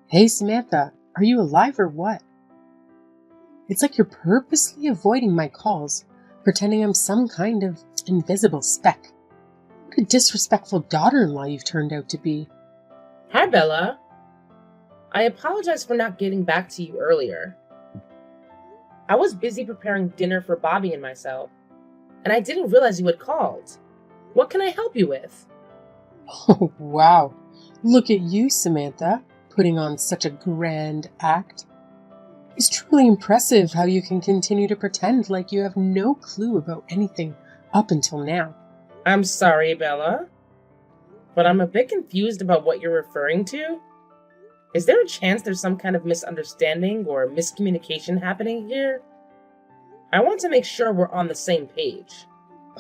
Hey Samantha, are you alive or what? It's like you're purposely avoiding my calls, pretending I'm some kind of invisible speck. What a disrespectful daughter-in-law you've turned out to be. Hi, Bella. I apologize for not getting back to you earlier. I was busy preparing dinner for Bobby and myself, and I didn't realize you had called. What can I help you with? Oh, wow. Look at you, Samantha, putting on such a grand act. It's truly impressive how you can continue to pretend like you have no clue about anything up until now. I'm sorry, Bella, but I'm a bit confused about what you're referring to. Is there a chance there's some kind of misunderstanding or miscommunication happening here? I want to make sure we're on the same page.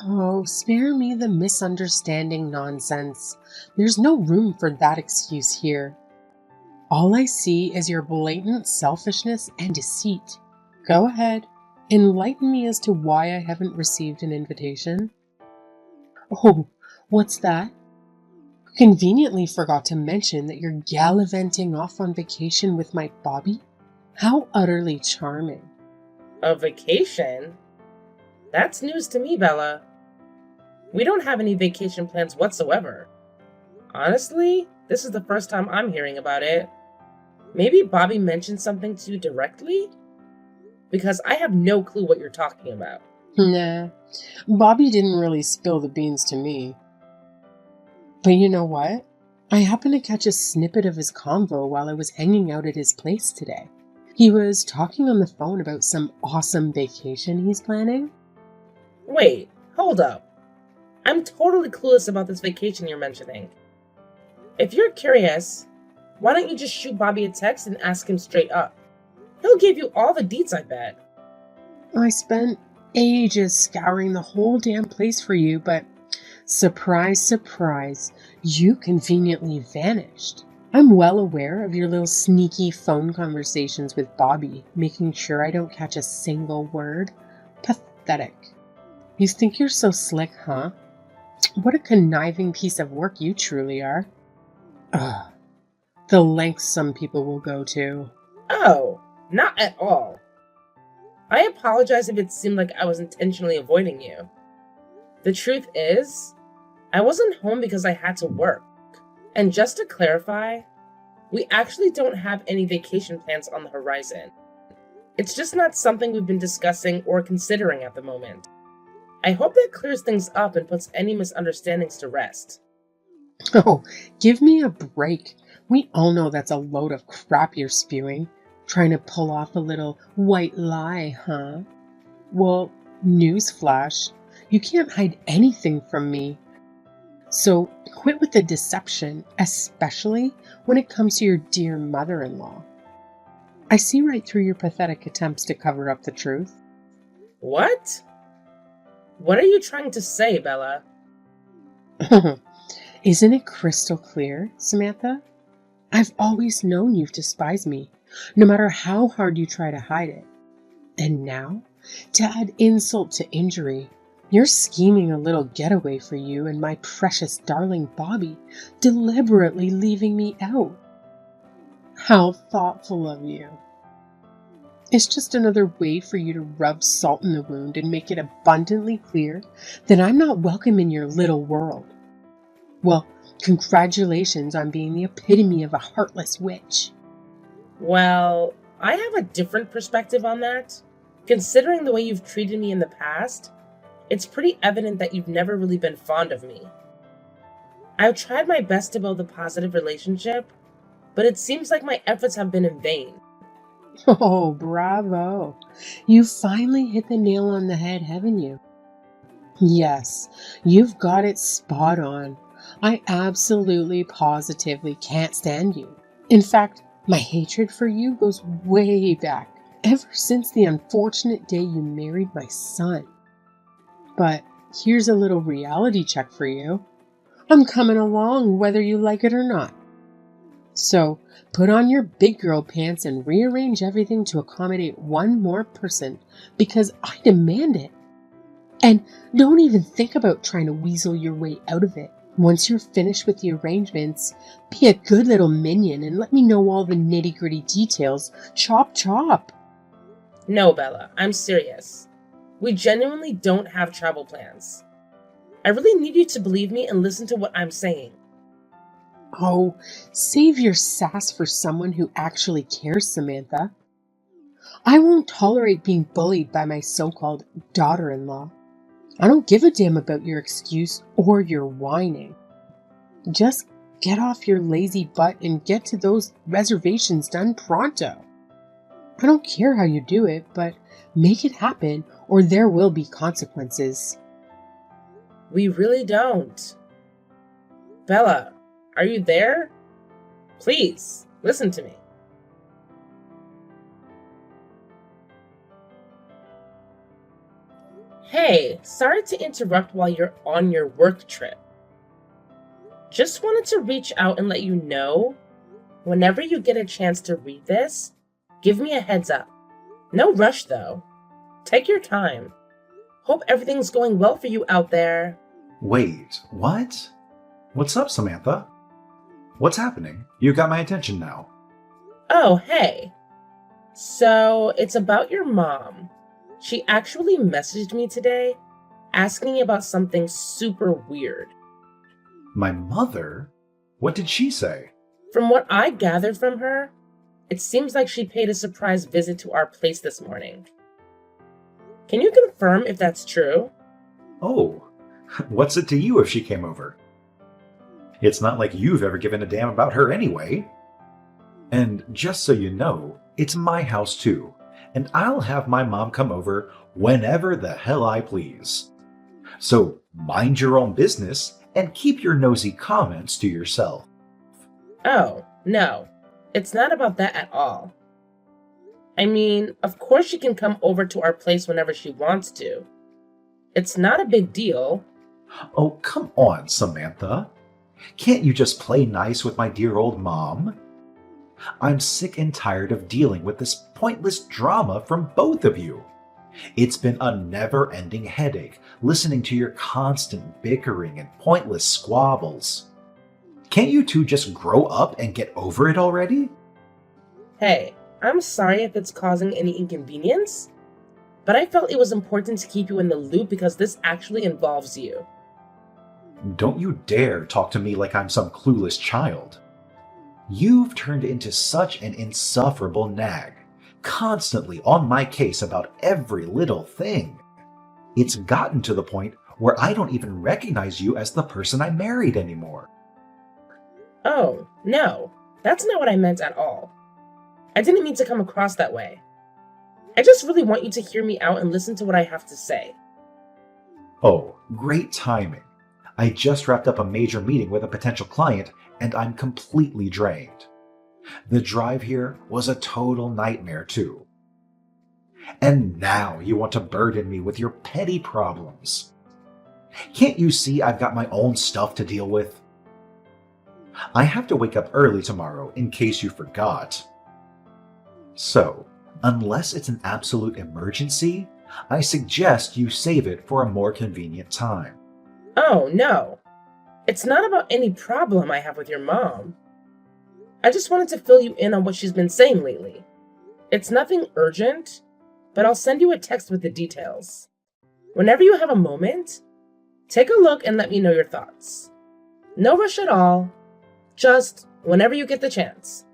Oh, spare me the misunderstanding nonsense. There's no room for that excuse here. All I see is your blatant selfishness and deceit. Go ahead, enlighten me as to why I haven't received an invitation. Oh, what's that? Conveniently forgot to mention that you're gallivanting off on vacation with my Bobby? How utterly charming. A vacation? That's news to me, Bella. We don't have any vacation plans whatsoever. Honestly, this is the first time I'm hearing about it. Maybe Bobby mentioned something to you directly? Because I have no clue what you're talking about. Nah, Bobby didn't really spill the beans to me. But you know what? I happened to catch a snippet of his convo while I was hanging out at his place today. He was talking on the phone about some awesome vacation he's planning. Wait, hold up. I'm totally clueless about this vacation you're mentioning. If you're curious, why don't you just shoot Bobby a text and ask him straight up? He'll give you all the deets, I bet. I spent ages scouring the whole damn place for you, but surprise, surprise, you conveniently vanished. I'm well aware of your little sneaky phone conversations with Bobby, making sure I don't catch a single word. Pathetic. You think you're so slick, huh? What a conniving piece of work you truly are. Ugh. The lengths some people will go to. Oh, not at all. I apologize if it seemed like I was intentionally avoiding you. The truth is, I wasn't home because I had to work. And just to clarify, we actually don't have any vacation plans on the horizon. It's just not something we've been discussing or considering at the moment. I hope that clears things up and puts any misunderstandings to rest. Oh, give me a break. We all know that's a load of crap you're spewing. Trying to pull off a little white lie, huh? Well, newsflash, you can't hide anything from me. So quit with the deception, especially when it comes to your dear mother-in-law. I see right through your pathetic attempts to cover up the truth. What? What are you trying to say, Bella? Isn't it crystal clear, Samantha? I've always known you despise me, no matter how hard you try to hide it. And now, to add insult to injury, you're scheming a little getaway for you and my precious darling Bobby, deliberately leaving me out. How thoughtful of you. It's just another way for you to rub salt in the wound and make it abundantly clear that I'm not welcome in your little world. Well, congratulations on being the epitome of a heartless witch. Well, I have a different perspective on that. Considering the way you've treated me in the past, it's pretty evident that you've never really been fond of me. I've tried my best to build a positive relationship, but it seems like my efforts have been in vain. Oh, bravo. You finally hit the nail on the head, haven't you? Yes, you've got it spot on. I absolutely, positively can't stand you. In fact, my hatred for you goes way back, ever since the unfortunate day you married my son. But here's a little reality check for you. I'm coming along whether you like it or not. So put on your big girl pants and rearrange everything to accommodate one more person, because I demand it. And don't even think about trying to weasel your way out of it. Once you're finished with the arrangements, be a good little minion and let me know all the nitty-gritty details. Chop chop. No, Bella, I'm serious. We genuinely don't have travel plans. I really need you to believe me and listen to what I'm saying. Oh, save your sass for someone who actually cares, Samantha. I won't tolerate being bullied by my so-called daughter-in-law. I don't give a damn about your excuse or your whining. Just get off your lazy butt and get to those reservations done pronto. I don't care how you do it, but make it happen or there will be consequences. We really don't. Bella, are you there? Please, listen to me. Hey, sorry to interrupt while you're on your work trip. Just wanted to reach out and let you know, whenever you get a chance to read this, give me a heads up. No rush though. Take your time. Hope everything's going well for you out there. Wait, what? What's up, Samantha? What's happening? You got my attention now. Oh, hey. So, it's about your mom. She actually messaged me today, asking about something super weird. My mother? What did she say? From what I gathered from her, it seems like she paid a surprise visit to our place this morning. Can you confirm if that's true? Oh, what's it to you if she came over? It's not like you've ever given a damn about her anyway. And just so you know, it's my house too, and I'll have my mom come over whenever the hell I please. So mind your own business and keep your nosy comments to yourself. Oh, no. It's not about that at all. I mean, of course she can come over to our place whenever she wants to. It's not a big deal. Oh, come on, Samantha. Can't you just play nice with my dear old mom? I'm sick and tired of dealing with this pointless drama from both of you. It's been a never-ending headache listening to your constant bickering and pointless squabbles. Can't you two just grow up and get over it already? Hey, I'm sorry if it's causing any inconvenience, but I felt it was important to keep you in the loop because this actually involves you. Don't you dare talk to me like I'm some clueless child. You've turned into such an insufferable nag, constantly on my case about every little thing. It's gotten to the point where I don't even recognize you as the person I married anymore. Oh, no, that's not what I meant at all. I didn't mean to come across that way. I just really want you to hear me out and listen to what I have to say. Oh, great timing. I just wrapped up a major meeting with a potential client and I'm completely drained. The drive here was a total nightmare too. And now you want to burden me with your petty problems. Can't you see I've got my own stuff to deal with? I have to wake up early tomorrow in case you forgot. So, unless it's an absolute emergency, I suggest you save it for a more convenient time. Oh, no. It's not about any problem I have with your mom. I just wanted to fill you in on what she's been saying lately. It's nothing urgent, but I'll send you a text with the details. Whenever you have a moment, take a look and let me know your thoughts. No rush at all. Just whenever you get the chance.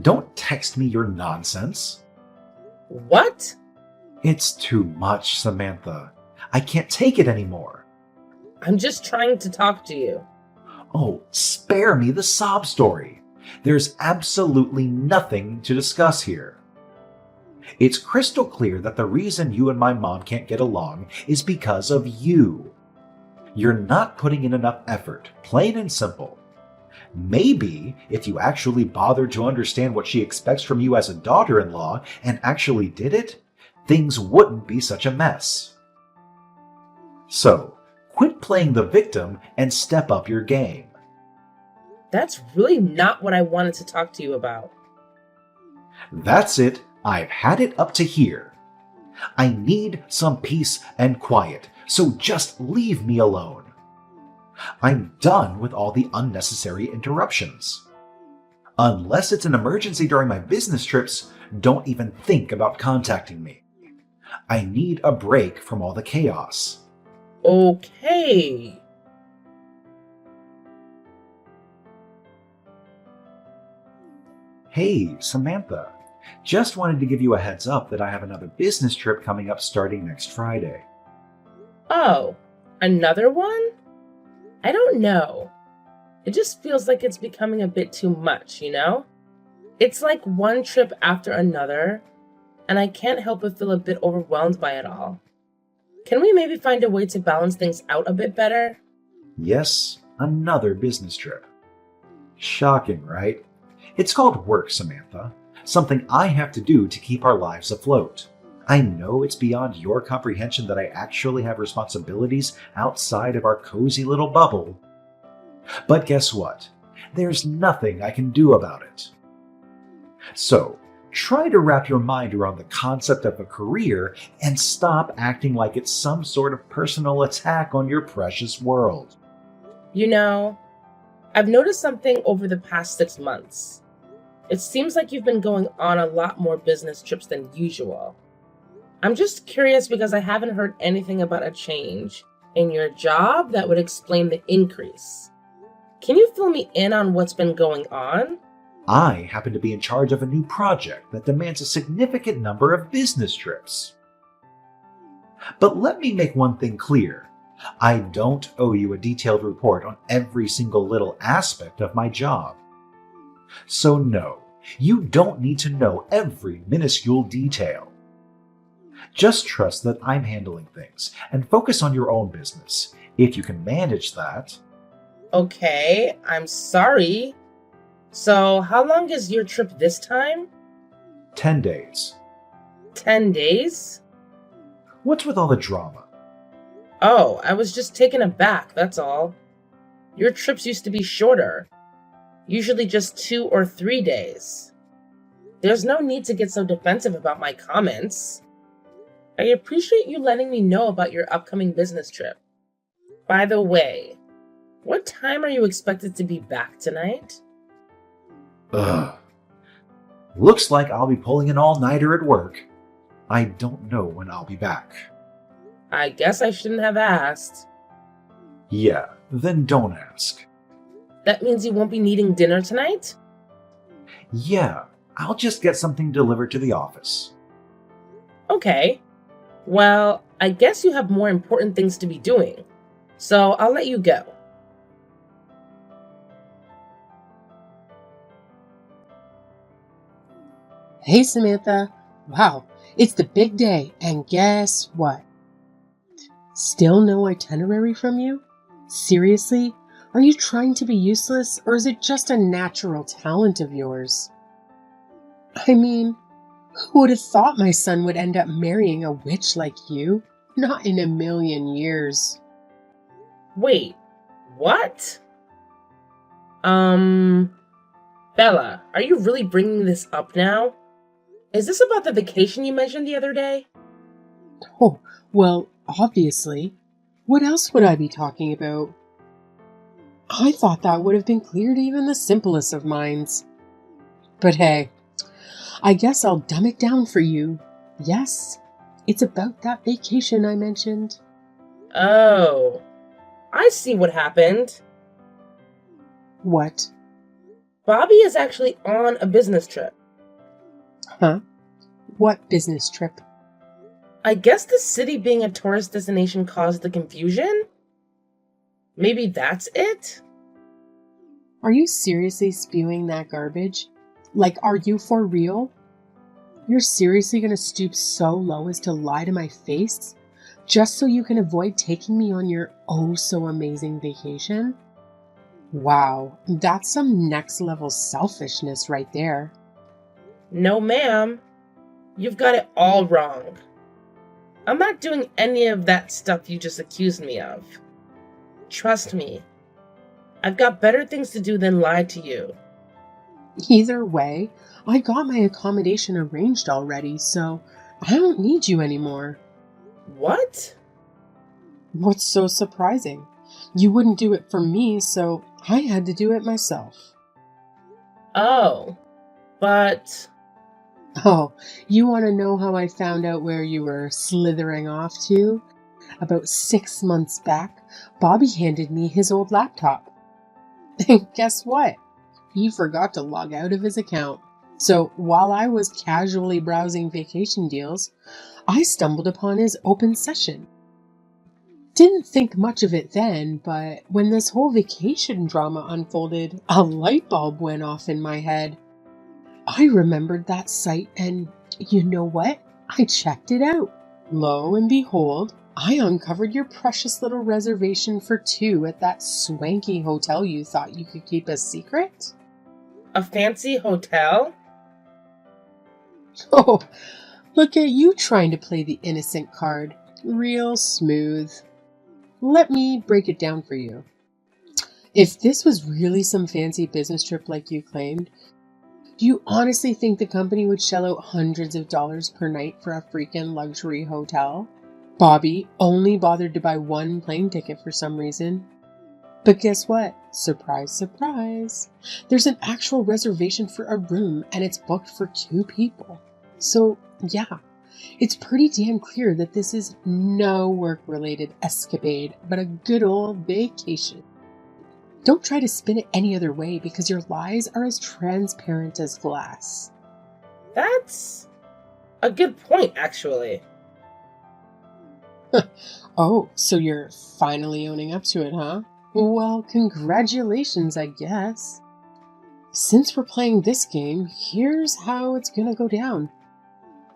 Don't text me your nonsense. What? It's too much, Samantha. I can't take it anymore. I'm just trying to talk to you. Oh, spare me the sob story. There's absolutely nothing to discuss here. It's crystal clear that the reason you and my mom can't get along is because of you. You're not putting in enough effort, plain and simple. Maybe if you actually bothered to understand what she expects from you as a daughter-in-law and actually did it, things wouldn't be such a mess. So, quit playing the victim and step up your game. That's really not what I wanted to talk to you about. That's it. I've had it up to here. I need some peace and quiet, so just leave me alone. I'm done with all the unnecessary interruptions. Unless it's an emergency during my business trips, don't even think about contacting me. I need a break from all the chaos. Okay. Hey, Samantha. Just wanted to give you a heads up that I have another business trip coming up starting next Friday. Oh, another one? I don't know. It just feels like it's becoming a bit too much, you know? It's like one trip after another, and I can't help but feel a bit overwhelmed by it all. Can we maybe find a way to balance things out a bit better? Yes, another business trip. Shocking, right? It's called work, Samantha. Something I have to do to keep our lives afloat. I know it's beyond your comprehension that I actually have responsibilities outside of our cozy little bubble. But guess what? There's nothing I can do about it. So, try to wrap your mind around the concept of a career and stop acting like it's some sort of personal attack on your precious world. You know, I've noticed something over the past 6 months. It seems like you've been going on a lot more business trips than usual. I'm just curious because I haven't heard anything about a change in your job that would explain the increase. Can you fill me in on what's been going on? I happen to be in charge of a new project that demands a significant number of business trips. But let me make one thing clear. I don't owe you a detailed report on every single little aspect of my job. So no, you don't need to know every minuscule detail. Just trust that I'm handling things and focus on your own business. If you can manage that. Okay, I'm sorry. So, how long is your trip this time? 10 days. 10 days? What's with all the drama? Oh, I was just taken aback, that's all. Your trips used to be shorter. Usually just 2 or 3 days. There's no need to get so defensive about my comments. I appreciate you letting me know about your upcoming business trip. By the way, what time are you expected to be back tonight? Ugh. Looks like I'll be pulling an all-nighter at work. I don't know when I'll be back. I guess I shouldn't have asked. Yeah, then don't ask. That means you won't be needing dinner tonight? Yeah, I'll just get something delivered to the office. Okay. Well, I guess you have more important things to be doing, so I'll let you go. Hey, Samantha. Wow, it's the big day, and guess what? Still no itinerary from you? Seriously? Are you trying to be useless, or is it just a natural talent of yours? I mean, who would have thought my son would end up marrying a witch like you? Not in a million years. Wait, what? Bella, are you really bringing this up now? Is this about the vacation you mentioned the other day? Oh, well, obviously. What else would I be talking about? I thought that would have been clear to even the simplest of minds. But hey, I guess I'll dumb it down for you. Yes, it's about that vacation I mentioned. Oh, I see what happened. What? Bobby is actually on a business trip. Huh? What business trip? I guess the city being a tourist destination caused the confusion? Maybe that's it? Are you seriously spewing that garbage? Like, are you for real? You're seriously gonna stoop so low as to lie to my face? Just so you can avoid taking me on your oh-so-amazing vacation? Wow, that's some next-level selfishness right there. No, ma'am. You've got it all wrong. I'm not doing any of that stuff you just accused me of. Trust me. I've got better things to do than lie to you. Either way, I got my accommodation arranged already, so I don't need you anymore. What? What's so surprising? You wouldn't do it for me, so I had to do it myself. Oh, but... Oh, you want to know how I found out where you were slithering off to? About 6 months back, Bobby handed me his old laptop. And guess what? He forgot to log out of his account. So while I was casually browsing vacation deals, I stumbled upon his open session. Didn't think much of it then, but when this whole vacation drama unfolded, a light bulb went off in my head. I remembered that site, and you know what? I checked it out. Lo and behold, I uncovered your precious little reservation for 2 at that swanky hotel you thought you could keep a secret. A fancy hotel? Oh, look at you trying to play the innocent card. Real smooth. Let me break it down for you. If this was really some fancy business trip like you claimed, do you honestly think the company would shell out hundreds of dollars per night for a freaking luxury hotel? Bobby only bothered to buy 1 plane ticket for some reason. But guess what? Surprise, surprise. There's an actual reservation for a room and it's booked for 2 people. So, yeah, it's pretty damn clear that this is no work-related escapade, but a good old vacation. Don't try to spin it any other way because your lies are as transparent as glass. That's a good point, actually. Oh, so you're finally owning up to it, huh? Well, congratulations, I guess. Since we're playing this game, here's how it's gonna go down.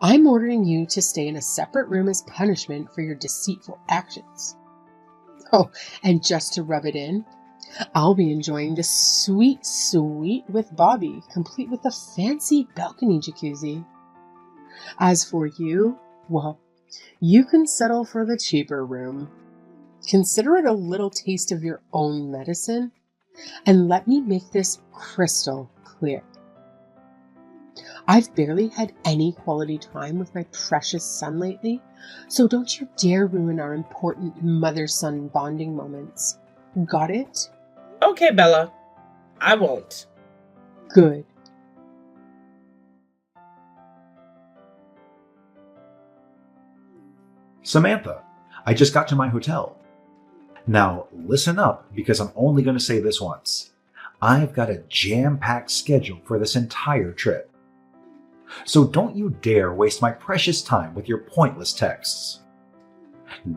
I'm ordering you to stay in a separate room as punishment for your deceitful actions. Oh, and just to rub it in, I'll be enjoying the sweet suite with Bobby, complete with a fancy balcony jacuzzi. As for you, well, you can settle for the cheaper room. Consider it a little taste of your own medicine, and let me make this crystal clear. I've barely had any quality time with my precious son lately, so don't you dare ruin our important mother-son bonding moments. Got it? Okay, Bella. I won't. Good. Samantha, I just got to my hotel. Now, listen up because I'm only going to say this once. I've got a jam-packed schedule for this entire trip. So don't you dare waste my precious time with your pointless texts.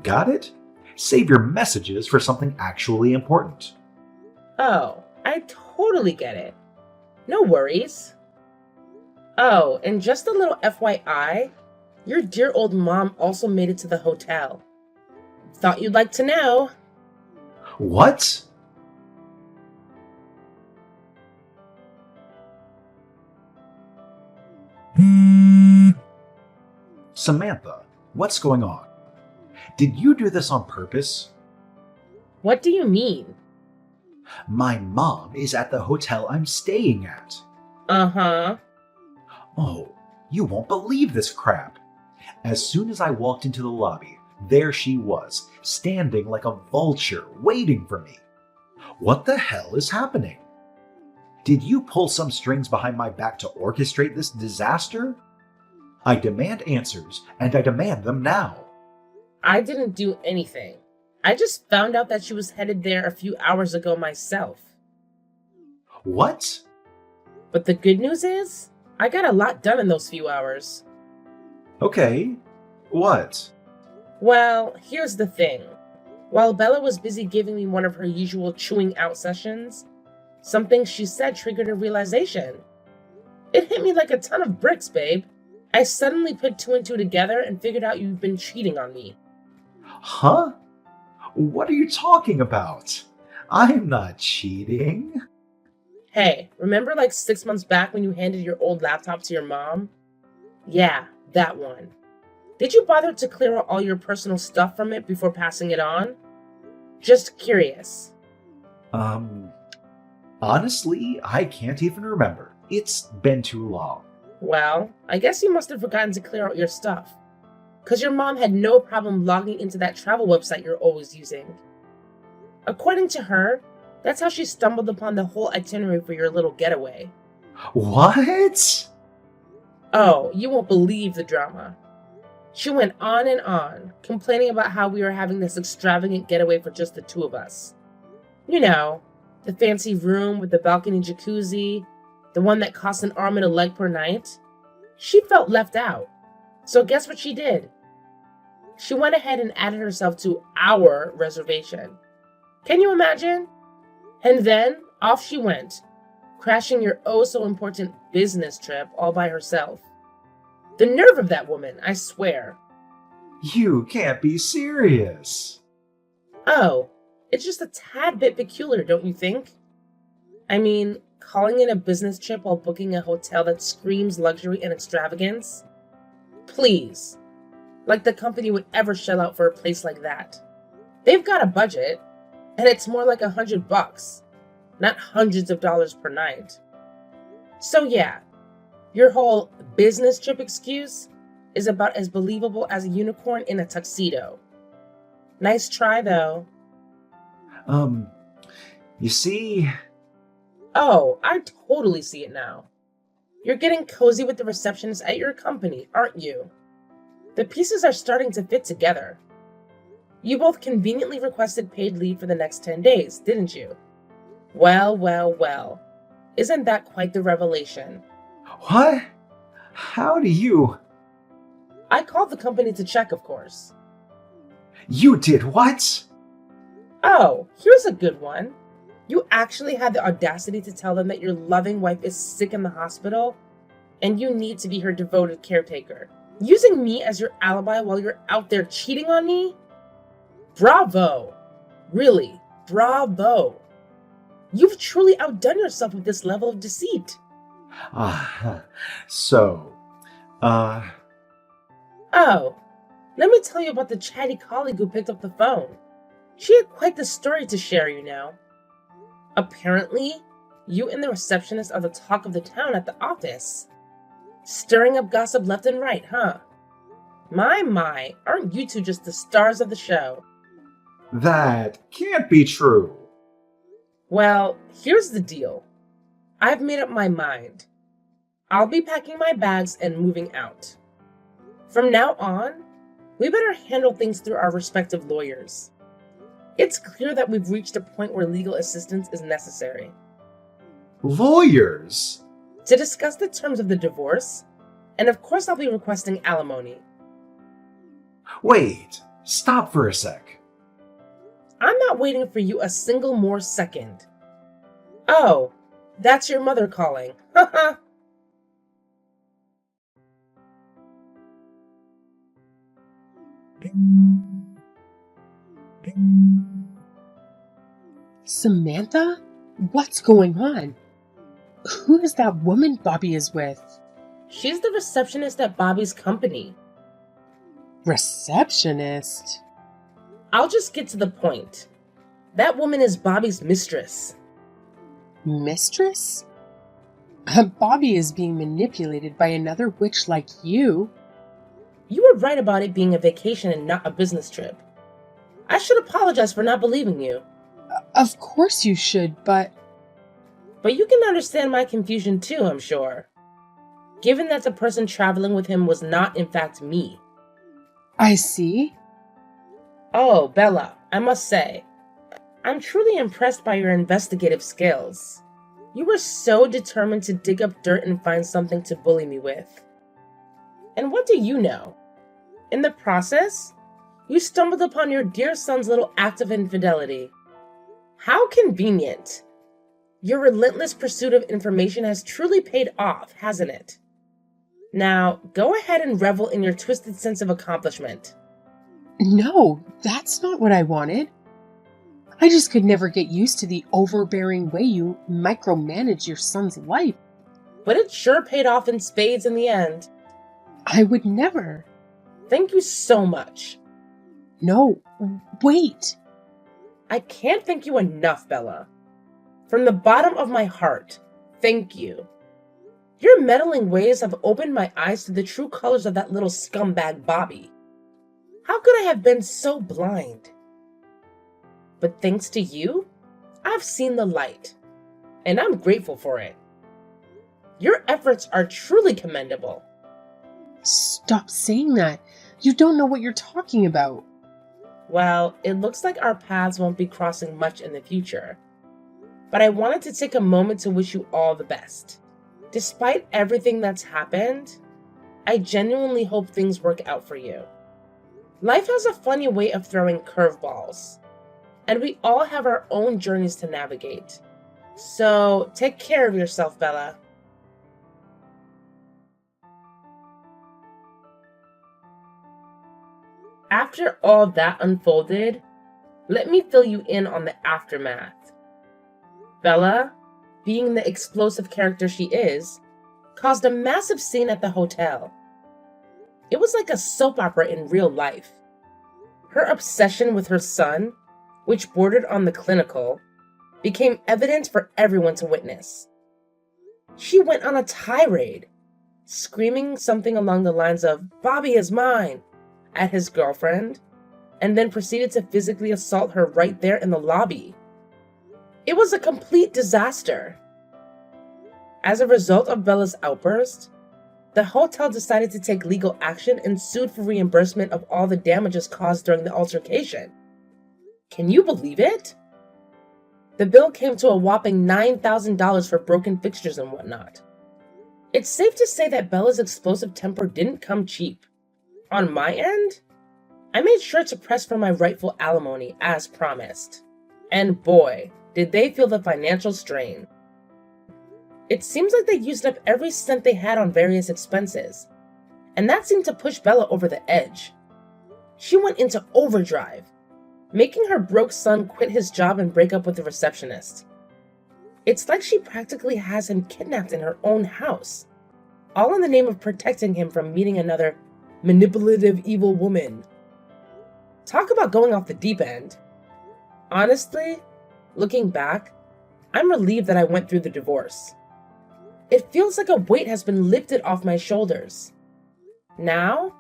Got it? Save your messages for something actually important. Oh, I totally get it. No worries. Oh, and just a little FYI, your dear old mom also made it to the hotel. Thought you'd like to know. What? Samantha, what's going on? Did you do this on purpose? What do you mean? My mom is at the hotel I'm staying at. Uh-huh. Oh, you won't believe this crap. As soon as I walked into the lobby, there she was, standing like a vulture, waiting for me. What the hell is happening? Did you pull some strings behind my back to orchestrate this disaster? I demand answers, and I demand them now. I didn't do anything. I just found out that she was headed there a few hours ago myself. What? But the good news is, I got a lot done in those few hours. Okay. What? Well, here's the thing. While Bella was busy giving me one of her usual chewing out sessions, something she said triggered a realization. It hit me like a ton of bricks, babe. I suddenly put 2 and 2 together and figured out you've been cheating on me. Huh? What are you talking about? I'm not cheating. Hey, remember like 6 months back when you handed your old laptop to your mom? Yeah, that one. Did you bother to clear out all your personal stuff from it before passing it on? Just curious. Honestly, I can't even remember. It's been too long. Well, I guess you must have forgotten to clear out your stuff. Because your mom had no problem logging into that travel website you're always using. According to her, that's how she stumbled upon the whole itinerary for your little getaway. What? Oh, you won't believe the drama. She went on, complaining about how we were having this extravagant getaway for just the two of us. You know, the fancy room with the balcony jacuzzi, the one that cost an arm and a leg per night. She felt left out. So guess what she did? She went ahead and added herself to our reservation. Can you imagine? And then off she went, crashing your oh-so-important business trip all by herself. The nerve of that woman, I swear. You can't be serious. Oh, it's just a tad bit peculiar, don't you think? I mean, calling it a business trip while booking a hotel that screams luxury and extravagance? Please. Like the company would ever shell out for a place like that. They've got a budget, and it's more like $100, not hundreds of dollars per night. So yeah, your whole business trip excuse is about as believable as a unicorn in a tuxedo. Nice try, though. You see... Oh, I totally see it now. You're getting cozy with the receptionist at your company, aren't you? The pieces are starting to fit together. You both conveniently requested paid leave for the next 10 days, didn't you? Well. Isn't that quite the revelation? What? How do you... I called the company to check, of course. You did what? Oh, here's a good one. You actually had the audacity to tell them that your loving wife is sick in the hospital and you need to be her devoted caretaker, using me as your alibi while you're out there cheating on me? Bravo! Really, bravo! You've truly outdone yourself with this level of deceit. So, Oh, let me tell you about the chatty colleague who picked up the phone. She had quite the story to share, you know. Apparently, you and the receptionist are the talk of the town at the office. Stirring up gossip left and right, huh? My, aren't you two just the stars of the show? That can't be true. Well, here's the deal. I've made up my mind. I'll be packing my bags and moving out. From now on, we better handle things through our respective lawyers. It's clear that we've reached a point where legal assistance is necessary. Lawyers? To discuss the terms of the divorce, and of course I'll be requesting alimony. Wait, stop for a sec. I'm not waiting for you a single more second. Oh, that's your mother calling. Haha. Samantha? What's going on? Who is that woman Bobby is with? She's the receptionist at Bobby's company. Receptionist? I'll just get to the point. That woman is Bobby's mistress. Mistress? Bobby is being manipulated by another witch like you. You were right about it being a vacation and not a business trip. I should apologize for not believing you. Of course you should, but you can understand my confusion too, I'm sure. Given that the person traveling with him was not in fact me. I see. Oh, Bella, I must say, I'm truly impressed by your investigative skills. You were so determined to dig up dirt and find something to bully me with. And what do you know? In the process, you stumbled upon your dear son's little act of infidelity. How convenient. Your relentless pursuit of information has truly paid off, hasn't it? Now, go ahead and revel in your twisted sense of accomplishment. No, that's not what I wanted. I just could never get used to the overbearing way you micromanage your son's life. But it sure paid off in spades in the end. I would never. Thank you so much. No, wait. I can't thank you enough, Bella. From the bottom of my heart, thank you. Your meddling ways have opened my eyes to the true colors of that little scumbag Bobby. How could I have been so blind? But thanks to you, I've seen the light, and I'm grateful for it. Your efforts are truly commendable. Stop saying that. You don't know what you're talking about. Well, it looks like our paths won't be crossing much in the future. But I wanted to take a moment to wish you all the best. Despite everything that's happened, I genuinely hope things work out for you. Life has a funny way of throwing curveballs, and we all have our own journeys to navigate. So take care of yourself, Bella. After all that unfolded, let me fill you in on the aftermath. Bella, being the explosive character she is, caused a massive scene at the hotel. It was like a soap opera in real life. Her obsession with her son, which bordered on the clinical, became evident for everyone to witness. She went on a tirade, screaming something along the lines of "Bobby is mine" at his girlfriend, and then proceeded to physically assault her right there in the lobby. It was a complete disaster. As a result of Bella's outburst, the hotel decided to take legal action and sued for reimbursement of all the damages caused during the altercation. Can you believe it? The bill came to a whopping $9,000 for broken fixtures and whatnot. It's safe to say that Bella's explosive temper didn't come cheap. On my end, I made sure to press for my rightful alimony as promised. And boy, did they feel the financial strain. It seems like they used up every cent they had on various expenses, and that seemed to push Bella over the edge. She went into overdrive, making her broke son quit his job and break up with the receptionist. It's like she practically has him kidnapped in her own house, all in the name of protecting him from meeting another manipulative evil woman. Talk about going off the deep end. Honestly, looking back, I'm relieved that I went through the divorce. It feels like a weight has been lifted off my shoulders. Now,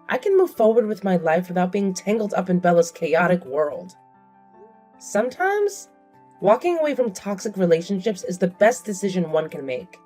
I can move forward with my life without being tangled up in Bella's chaotic world. Sometimes, walking away from toxic relationships is the best decision one can make.